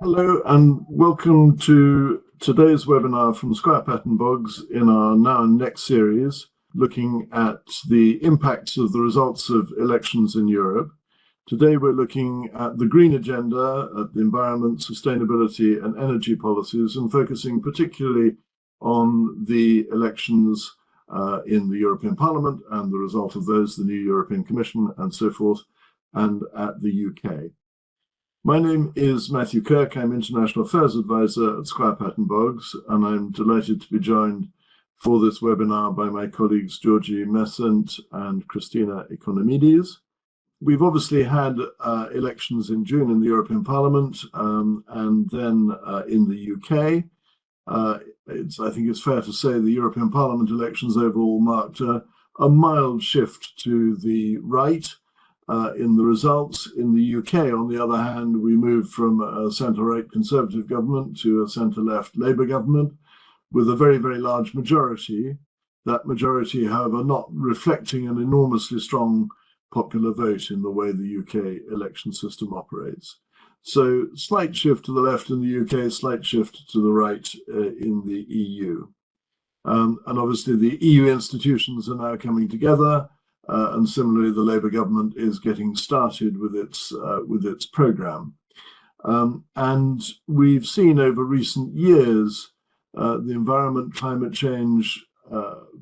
Hello and welcome to today's webinar from Squire Patton Boggs in our Now and Next series, looking at the impacts of the results of elections in Europe. Today we're looking at the green agenda, at the environment, sustainability and energy policies, and focusing particularly on the elections in the European Parliament and the result of those, the new European Commission and so forth, and at the UK. My name is Matthew Kirk. I'm International Affairs Advisor at Squire Patton Boggs, and I'm delighted to be joined for this webinar by my colleagues Georgie Messent and Christina Economides. We've obviously had elections in June in the European Parliament and then in the UK. I think it's fair to say the European Parliament elections overall marked a mild shift to the right. In the results. In the UK, on the other hand, we moved from a centre-right Conservative government to a centre-left Labour government with a very, very large majority. That majority, however, not reflecting an enormously strong popular vote in the way the UK election system operates. So slight shift to the left in the UK, slight shift to the right in the EU. And obviously the EU institutions are now coming together. And similarly, the Labour government is getting started with its programme. And we've seen over recent years the environment, climate change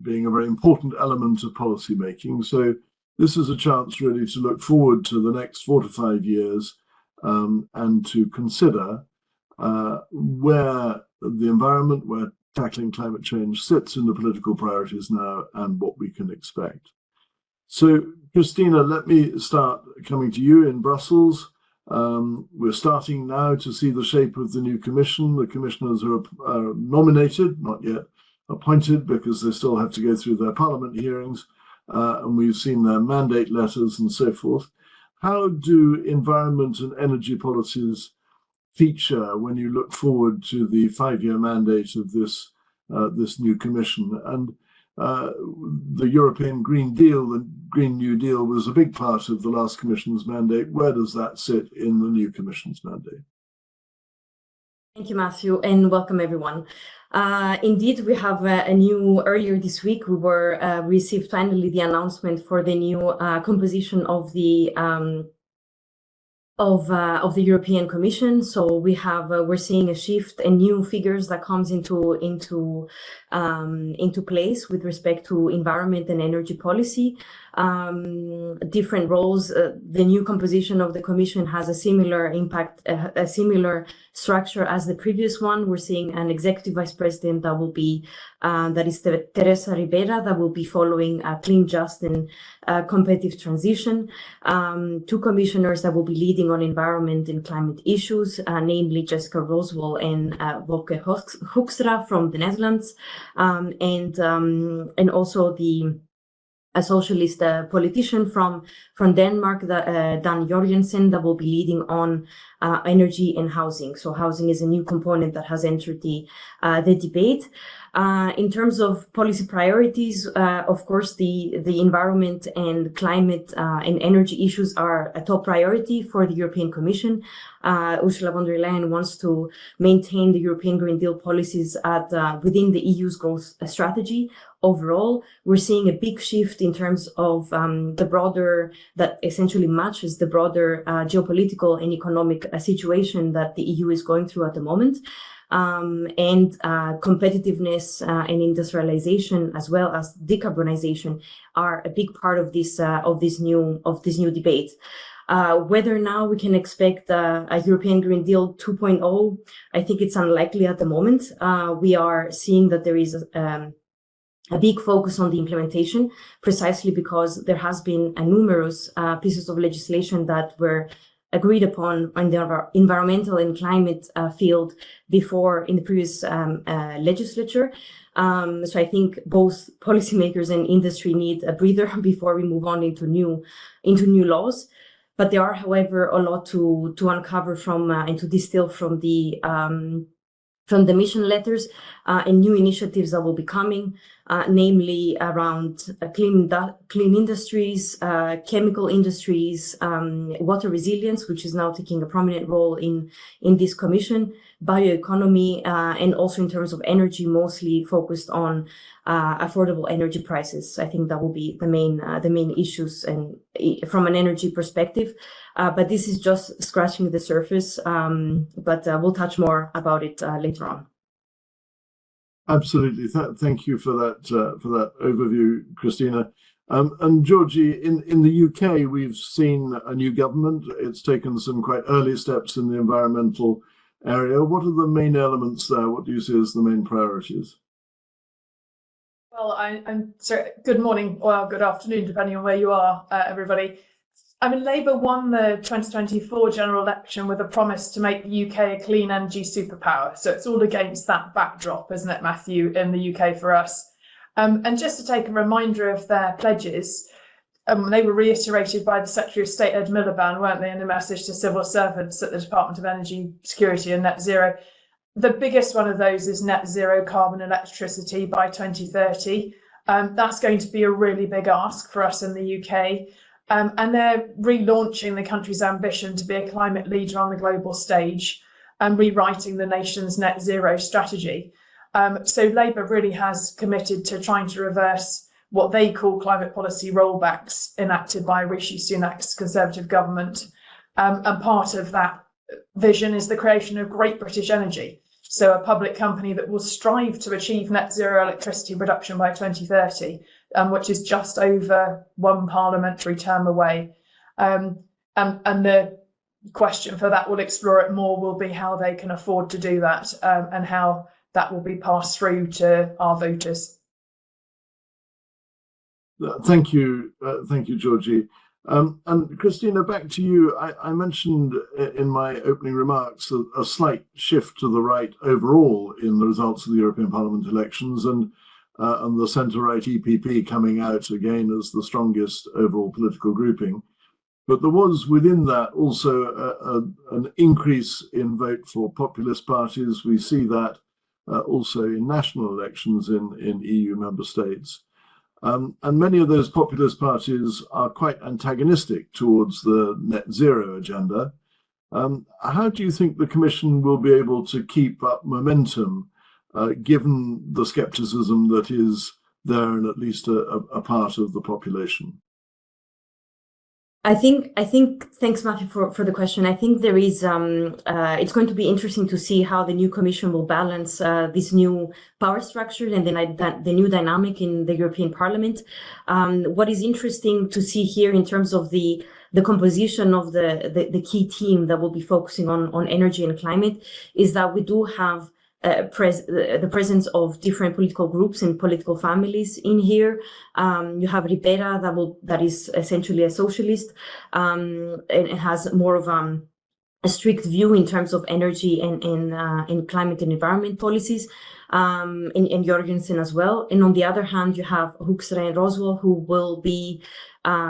being a very important element of policy making. So this is a chance really to look forward to the next 4 to 5 years and to consider where the environment, where tackling climate change sits in the political priorities now and what we can expect. So, Christina, let me start coming to you in Brussels. We're starting now to see the shape of the new commission. The commissioners are nominated, not yet appointed, because they still have to go through their parliament hearings, and we've seen their mandate letters and so forth. How do environment and energy policies feature when you look forward to the 5-year mandate of this new commission? And the European Green Deal, the Green New Deal, was a big part of the last Commission's mandate. Where does that sit in the new Commission's mandate? Thank you, Matthew, and welcome everyone. Indeed, we have earlier this week, we received finally the announcement for the new composition of the European Commission. So we're seeing a shift and new figures that comes into place with respect to environment and energy policy. Different roles. The new composition of the Commission has a similar impact, a similar structure as the previous one. We're seeing an executive vice president that will be that is Teresa Ribera, that will be following a clean, just and competitive transition. 2 commissioners that will be leading on environment and climate issues, namely Jessica Roswell and Wopke Hoekstra from the Netherlands, and also a socialist politician from Denmark, Dan Jorgensen, that will be leading on energy and housing. So housing is a new component that has entered the debate. In terms of policy priorities, of course, the environment and climate and energy issues are a top priority for the European Commission. Ursula von der Leyen wants to maintain the European Green Deal policies within the EU's growth strategy. Overall, we're seeing a big shift in terms of the broader, that essentially matches the broader geopolitical and economic situation that the EU is going through at the moment. And competitiveness and industrialization, as well as decarbonization, are a big part of this new debate. Whether now we can expect a European Green Deal 2.0, I think it's unlikely at the moment. We are seeing that there is a big focus on the implementation, precisely because there has been numerous pieces of legislation that were agreed upon in the environmental and climate field before in the previous legislature. So I think both policymakers and industry need a breather before we move on into new laws. But there are, however, a lot to uncover from and to distill from the the mission letters and new initiatives that will be coming, namely around clean industries, chemical industries, water resilience, which is now taking a prominent role in this commission, bioeconomy, and also in terms of energy, mostly focused on affordable energy prices. I think that will be the main issues and from an energy perspective. But this is just scratching the surface. But we'll touch more about it later on. Absolutely. Thank you for that overview, Christina. And Georgie, in the UK, we've seen a new government. It's taken some quite early steps in the environmental area. What are the main elements there? What do you see as the main priorities? Well, I'm sorry. Good morning or good afternoon, depending on where you are, everybody. I mean, Labour won the 2024 general election with a promise to make the UK a clean energy superpower. So it's all against that backdrop, isn't it, Matthew, in the UK for us? And just to take a reminder of their pledges, they were reiterated by the Secretary of State, Ed Miliband, weren't they, in a message to civil servants at the Department of Energy Security and Net Zero. The biggest one of those is net zero carbon electricity by 2030. That's going to be a really big ask for us in the UK. And they're relaunching the country's ambition to be a climate leader on the global stage and rewriting the nation's net zero strategy. So Labour really has committed to trying to reverse what they call climate policy rollbacks enacted by Rishi Sunak's Conservative government. And part of that vision is the creation of Great British Energy, so a public company that will strive to achieve net zero electricity production by 2030. Which is just over one parliamentary term away. And the question for that, we'll explore it more, will be how they can afford to do that and how that will be passed through to our voters. Thank you, Georgie. And Christina, back to you. I mentioned in my opening remarks a slight shift to the right overall in the results of the European Parliament elections, and the centre-right EPP coming out again as the strongest overall political grouping. But there was within that also an increase in vote for populist parties. We see that also in national elections in EU member states. And many of those populist parties are quite antagonistic towards the net zero agenda. How do you think the Commission will be able to keep up momentum given the scepticism that is there in at least a part of the population? I think. Thanks, Matthew, for the question. I think there is. It's going to be interesting to see how the new Commission will balance this new power structure and the new dynamic in the European Parliament. What is interesting to see here in terms of the composition of the key team that will be focusing on energy and climate is that we do have the presence of different political groups and political families in here. You have Ribera that is essentially a socialist, and it has more of a strict view in terms of energy and climate and environment policies, and Jorgensen as well. And on the other hand, you have Hoekstra and Roswell, who will be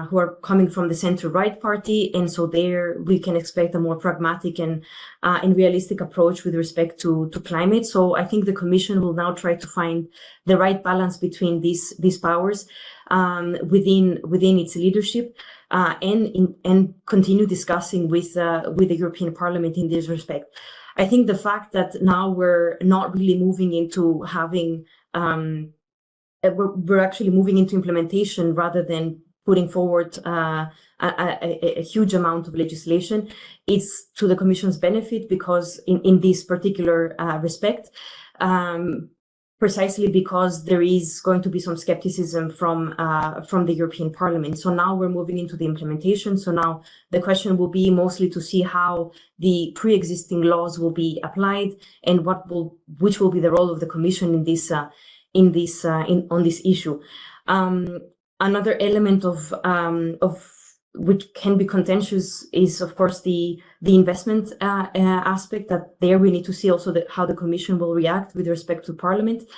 who are coming from the center-right party, and so there we can expect a more pragmatic and realistic approach with respect to climate. So I think the Commission will now try to find the right balance between these powers within its leadership, and continue discussing with the European Parliament in this respect. I think the fact that now we're not really moving into having we're actually moving into implementation rather than putting forward a huge amount of legislation, it's to the Commission's benefit, because in this particular respect, precisely because there is going to be some skepticism from the European Parliament. So now we're moving into the implementation. So now the question will be mostly to see how the pre-existing laws will be applied and which will be the role of the Commission on this issue. Another element of which can be contentious is, of course, the investment aspect. That there we need to see also how the Commission will react with respect to Parliament,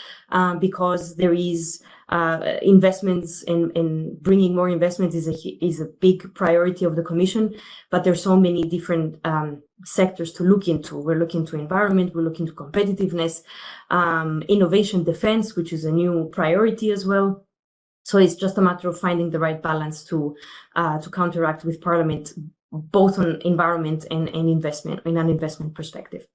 because there is investments in bringing more investments is a big priority of the Commission, but there's so many different sectors to look into. We're looking to environment, we're looking to competitiveness, innovation, defense, which is a new priority as well. So it's just a matter of finding the right balance to counteract with Parliament, both on environment and investment, in an investment perspective.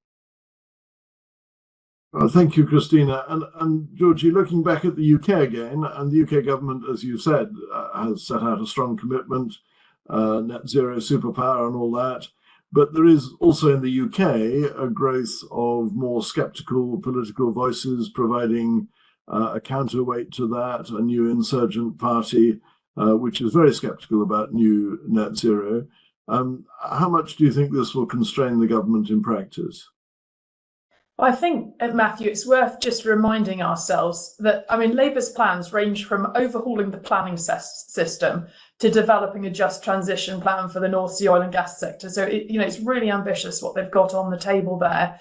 Thank you, Christina. And Georgie, looking back at the UK again, and the UK government, as you said, has set out a strong commitment, net zero superpower and all that. But there is also in the UK a growth of more sceptical political voices providing a counterweight to that, a new insurgent party, which is very sceptical about new net zero. How much do you think this will constrain the government in practice? I think, Matthew, it's worth just reminding ourselves that, I mean, Labour's plans range from overhauling the planning system to developing a just transition plan for the North Sea oil and gas sector. So, it's really ambitious what they've got on the table there.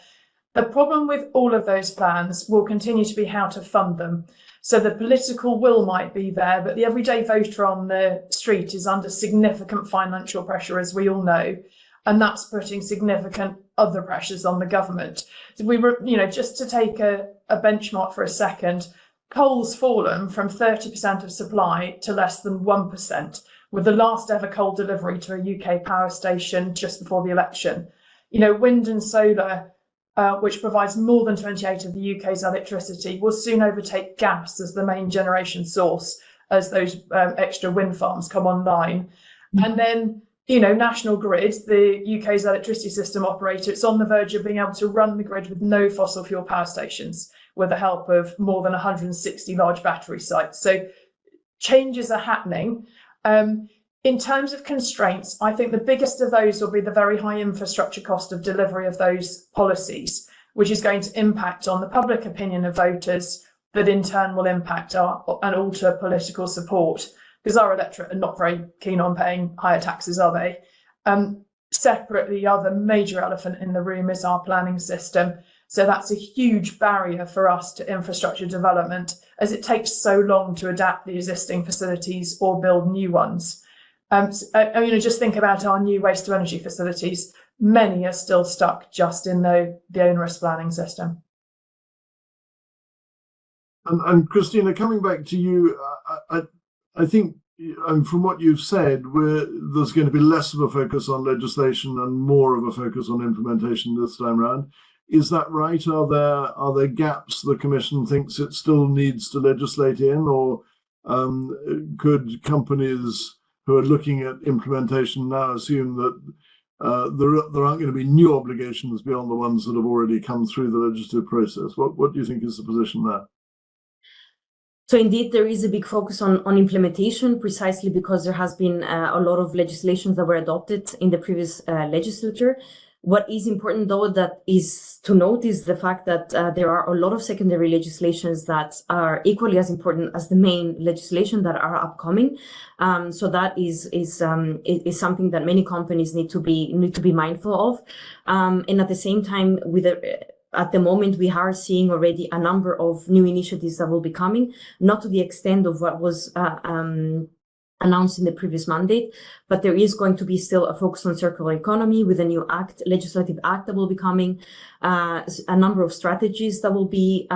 The problem with all of those plans will continue to be how to fund them. So the political will might be there, but the everyday voter on the street is under significant financial pressure, as we all know. And that's putting significant other pressures on the government. So we were, just to take a benchmark for a second, coal's fallen from 30% of supply to less than 1%, with the last ever coal delivery to a UK power station just before the election. Wind and solar, which provides more than 28% of the UK's electricity, will soon overtake gas as the main generation source as those extra wind farms come online. And then, National Grid, the UK's electricity system operator, it's on the verge of being able to run the grid with no fossil fuel power stations with the help of more than 160 large battery sites. So changes are happening. In terms of constraints, I think the biggest of those will be the very high infrastructure cost of delivery of those policies, which is going to impact on the public opinion of voters, that in turn will impact and alter political support, because our electorate are not very keen on paying higher taxes, are they? Separately, the other major elephant in the room is our planning system. So that's a huge barrier for us to infrastructure development, as it takes so long to adapt the existing facilities or build new ones. Just think about our new waste to energy facilities. Many are still stuck just in the onerous planning system. And Christina, coming back to you, I think, and from what you've said, there's going to be less of a focus on legislation and more of a focus on implementation this time around. Is that right? Are there gaps the Commission thinks it still needs to legislate in, or could companies who are looking at implementation now assume that there aren't going to be new obligations beyond the ones that have already come through the legislative process? What do you think is the position there? So indeed, there is a big focus on implementation, precisely because there has been a lot of legislations that were adopted in the previous legislature. What is important, though, that is to note is the fact that there are a lot of secondary legislations that are equally as important as the main legislation that are upcoming. So that is something that many companies need to be mindful of. And at the same time, at the moment, we are seeing already a number of new initiatives that will be coming, not to the extent of what was announced in the previous mandate, but there is going to be still a focus on circular economy with a new legislative act that will be coming, a number of strategies that will be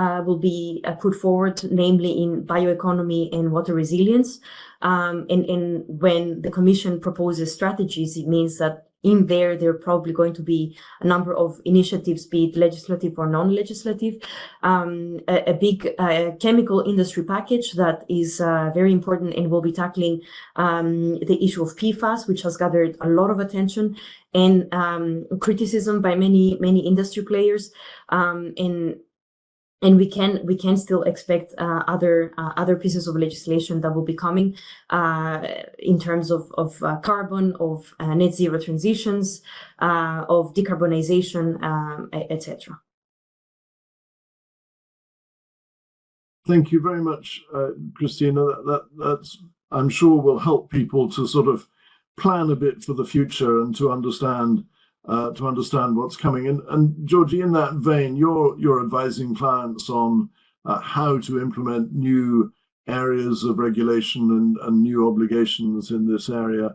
put forward, namely in bioeconomy and water resilience. And when the Commission proposes strategies, it means that in there are probably going to be a number of initiatives, be it legislative or non-legislative, a big chemical industry package that is very important and will be tackling the issue of PFAS, which has gathered a lot of attention and criticism by many industry players. And we can still expect other pieces of legislation that will be coming in terms of carbon, of net zero transitions, of decarbonization, etc. Thank you very much, Christina. That's I'm sure will help people to sort of plan a bit for the future and to understand what's coming. And Georgie, in that vein, you're advising clients on how to implement new areas of regulation and new obligations in this area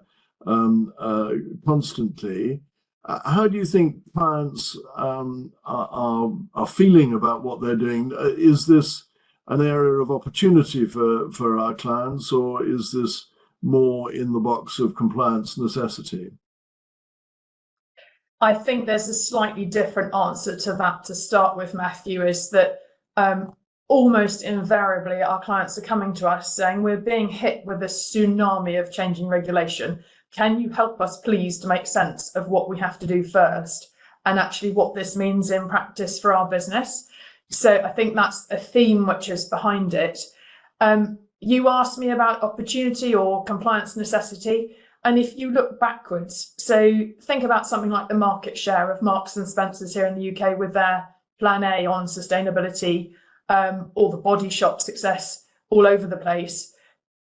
constantly. How do you think clients are feeling about what they're doing? Is this an area of opportunity for our clients, or is this more in the box of compliance necessity? I think there's a slightly different answer to that to start with, Matthew, is that almost invariably our clients are coming to us saying we're being hit with a tsunami of changing regulation. Can you help us, please, to make sense of what we have to do first and actually what this means in practice for our business? So I think that's a theme which is behind it. You asked me about opportunity or compliance necessity. And if you look backwards, so think about something like the market share of Marks and Spencer's here in the UK with their Plan A on sustainability, or the Body Shop success all over the place.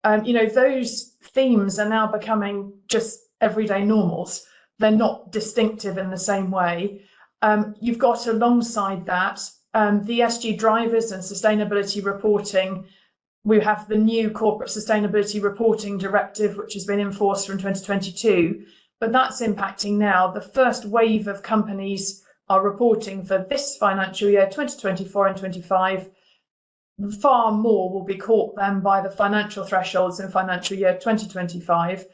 Those themes are now becoming just everyday normals. They're not distinctive in the same way. You've got alongside that the ESG drivers and sustainability reporting. We have the new Corporate Sustainability Reporting Directive, which has been enforced from 2022, but that's impacting now. The first wave of companies are reporting for this financial year, 2024 and 25. Far more will be caught then by the financial thresholds in financial year 2025.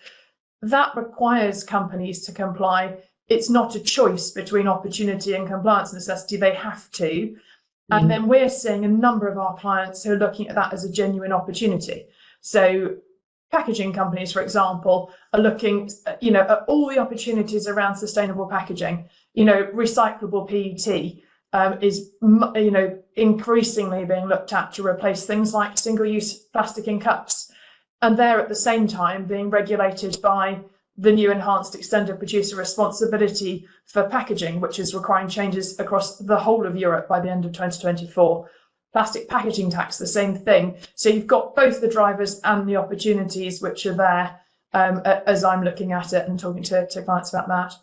That requires companies to comply. It's not a choice between opportunity and compliance necessity. They have to. And then we're seeing a number of our clients who are looking at that as a genuine opportunity. So packaging companies, for example, are looking at all the opportunities around sustainable packaging. Recyclable PET is increasingly being looked at to replace things like single-use plastic in cups. And they're at the same time being regulated by the new enhanced extended producer responsibility for packaging, which is requiring changes across the whole of Europe by the end of 2024. Plastic packaging tax, the same thing. So you've got both the drivers and the opportunities which are there as I'm looking at it and talking to clients about that.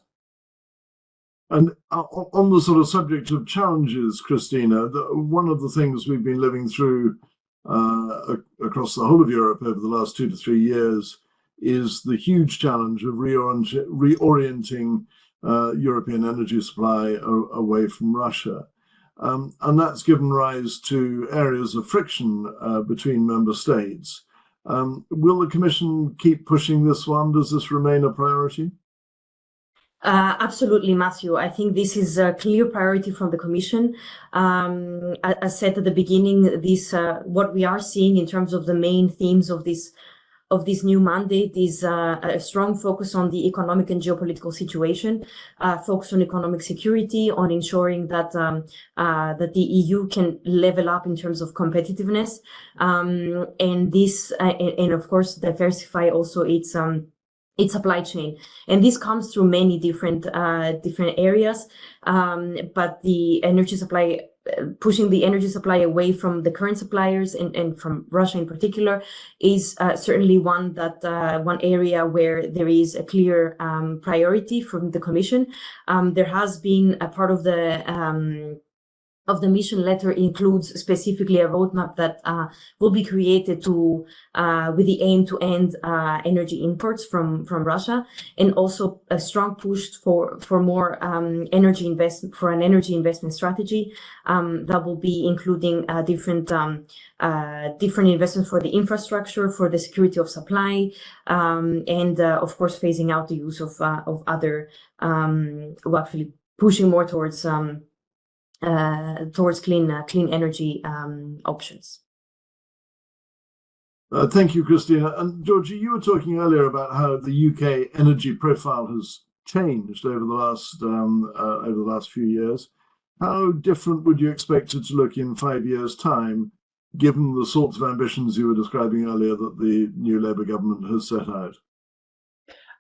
And on the sort of subject of challenges, Christina, one of the things we've been living through across the whole of Europe over the last 2 to 3 years is the huge challenge of reorienting European energy supply away from Russia. And that's given rise to areas of friction between member states. Will the Commission keep pushing this one? Does this remain a priority? Absolutely, Matthew. I think this is a clear priority from the Commission. As said at the beginning, what we are seeing in terms of the main themes of this new mandate is a strong focus on the economic and geopolitical situation, focus on economic security, on ensuring that that the EU can level up in terms of competitiveness, and of course diversify also its supply chain. And this comes through many different areas, but the energy supply, pushing the energy supply away from the current suppliers and from Russia in particular is certainly one area where there is a clear priority from the Commission. There has been a part of the mission letter includes specifically a roadmap that will be created with the aim to end energy imports from Russia, and also a strong push for more energy investment strategy that will be including different investments for the infrastructure, for the security of supply, and of course phasing out the use of other, actually pushing more towards clean energy options. Thank you, Christina. And Georgie, you were talking earlier about how the UK energy profile has changed over the last few years. How different would you expect it to look in 5 years' time, given the sorts of ambitions you were describing earlier that the new Labour government has set out?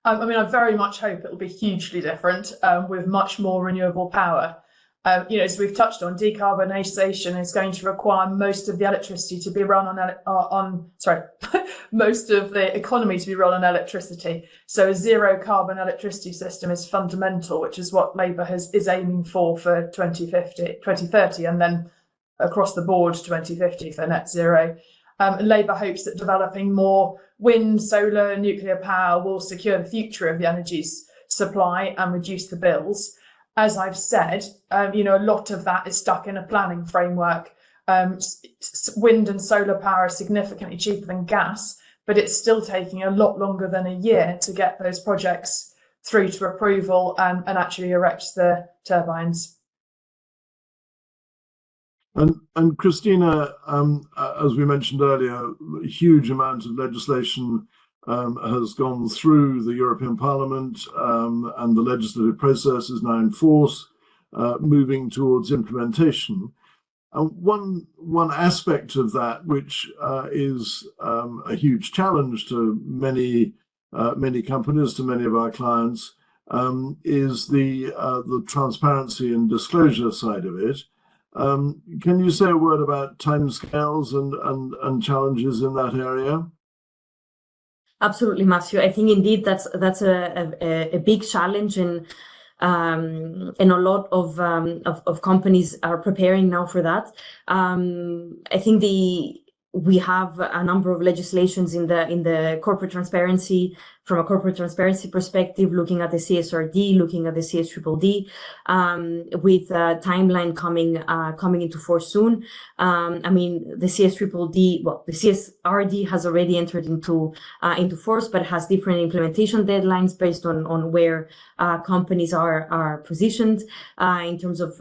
I very much hope it will be hugely different, with much more renewable power. As we've touched on, decarbonisation is going to require most of the electricity to be run most of the economy to be run on electricity. So a zero carbon electricity system is fundamental, which is what Labour is aiming for 2030, and then across the board 2050 for net zero. Labour hopes that developing more wind, solar, nuclear power will secure the future of the energy supply and reduce the bills. As I've said, a lot of that is stuck in a planning framework. Wind and solar power are significantly cheaper than gas, but it's still taking a lot longer than a year to get those projects through to approval and actually erect the turbines. And Christina, as we mentioned earlier, a huge amount of legislation has gone through the European Parliament, and the legislative process is now in force, moving towards implementation. One aspect of that, which is a huge challenge to many companies, to many of our clients, is the transparency and disclosure side of it. Can you say a word about timescales and challenges in that area? Absolutely, Matthew. I think indeed that's a big challenge, and a lot of companies are preparing now for that. I think we have a number of legislations in the corporate transparency, from a corporate transparency perspective, looking at the CSRD, looking at the CSDDD, with a timeline coming into force soon. The CSDDD, the CSRD has already entered into force, but has different implementation deadlines based on where companies are positioned in terms of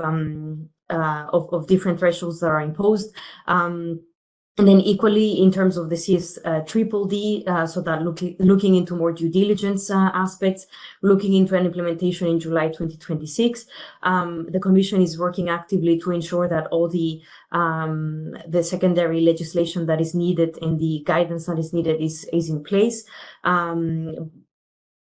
different thresholds that are imposed. And then equally in terms of the CSDDD, so that looking into more due diligence aspects, looking into an implementation in July 2026. The Commission is working actively to ensure that all the secondary legislation that is needed and the guidance that is needed is in place.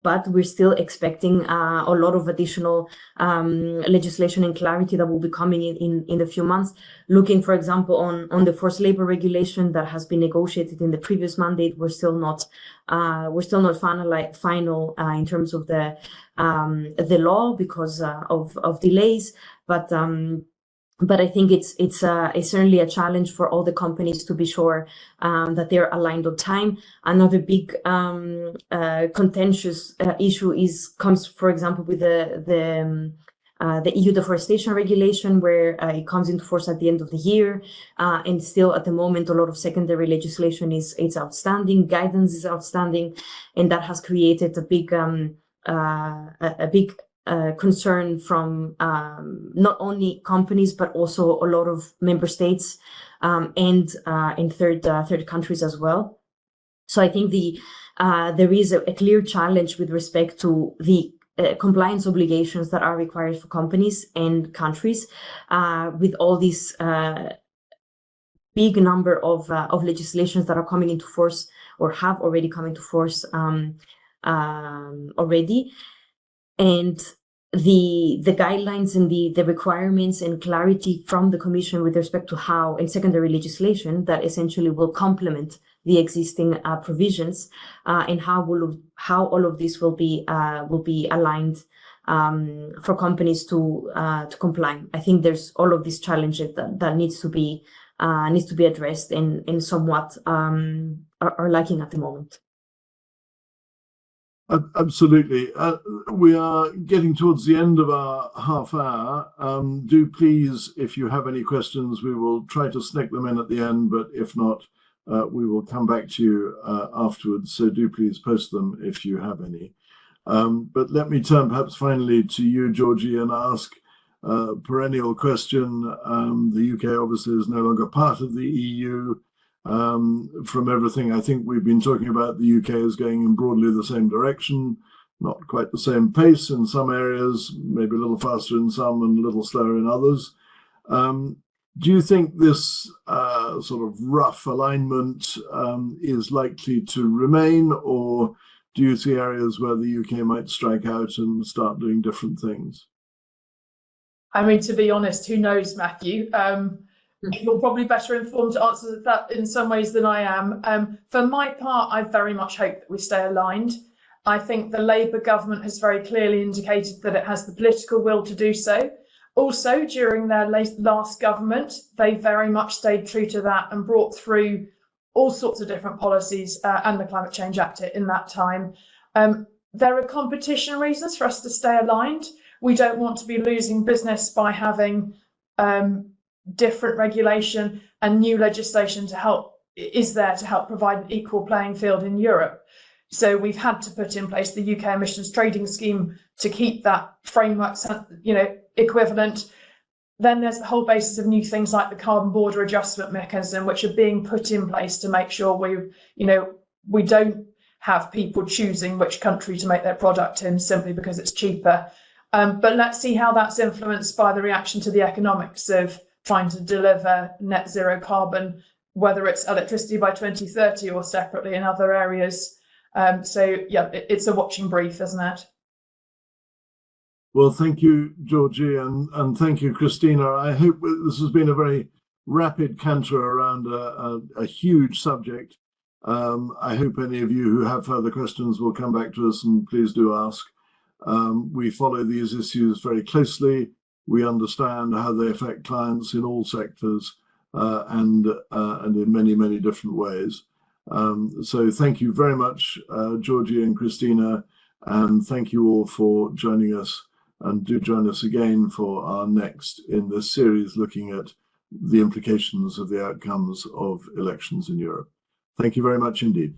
But we're still expecting a lot of additional legislation and clarity that will be coming in the few months. Looking, for example, on the forced labor regulation that has been negotiated in the previous mandate, we're still not final in terms of the law because of delays. But I think it's certainly a challenge for all the companies to be sure that they're aligned on time. Another big contentious issue comes, for example, with the EU deforestation regulation, where it comes into force at the end of the year, and still at the moment a lot of secondary legislation is outstanding, guidance is outstanding, and that has created a big concern from not only companies but also a lot of member states and in third countries as well. So I think there is a clear challenge with respect to the compliance obligations that are required for companies and countries with all these big number of legislations that are coming into force or have already come into force already. And the guidelines and the requirements and clarity from the Commission with respect to how, and secondary legislation that essentially will complement the existing provisions, and how all of this will be aligned for companies to comply. I think there's all of these challenges that needs to be addressed and somewhat are lacking at the moment. Absolutely. We are getting towards the end of our half hour. Do please, if you have any questions, we will try to sneak them in at the end, but if not, we will come back to you afterwards. So do please post them if you have any. But let me turn perhaps finally to you, Georgie, and ask a perennial question. The UK obviously is no longer part of the EU. From everything I think we've been talking about, the UK is going in broadly the same direction, not quite the same pace in some areas, maybe a little faster in some and a little slower in others. Do you think this sort of rough alignment is likely to remain, or do you see areas where the UK might strike out and start doing different things? I mean, to be honest, who knows, Matthew? You're probably better informed to answer that in some ways than I am. For my part, I very much hope that we stay aligned. I think the Labour government has very clearly indicated that it has the political will to do so. Also, during their last government, they very much stayed true to that and brought through all sorts of different policies and the Climate Change Act in that time. There are competition reasons for us to stay aligned. We don't want to be losing business by having different regulation and new legislation to help provide an equal playing field in Europe. So we've had to put in place the UK Emissions Trading Scheme to keep that framework, equivalent. Then there's the whole basis of new things like the Carbon Border Adjustment Mechanism, which are being put in place to make sure we don't have people choosing which country to make their product in simply because it's cheaper. But let's see how that's influenced by the reaction to the economics of trying to deliver net zero carbon, whether it's electricity by 2030 or separately in other areas. It's a watching brief, isn't it? Well, thank you, Georgie, and thank you, Christina. I hope this has been a very rapid canter around a huge subject. I hope any of you who have further questions will come back to us, and please do ask. We follow these issues very closely. We understand how they affect clients in all sectors and in many, many different ways. So thank you very much, Georgie and Christina, and thank you all for joining us. And do join us again for our next in this series looking at the implications of the outcomes of elections in Europe. Thank you very much indeed.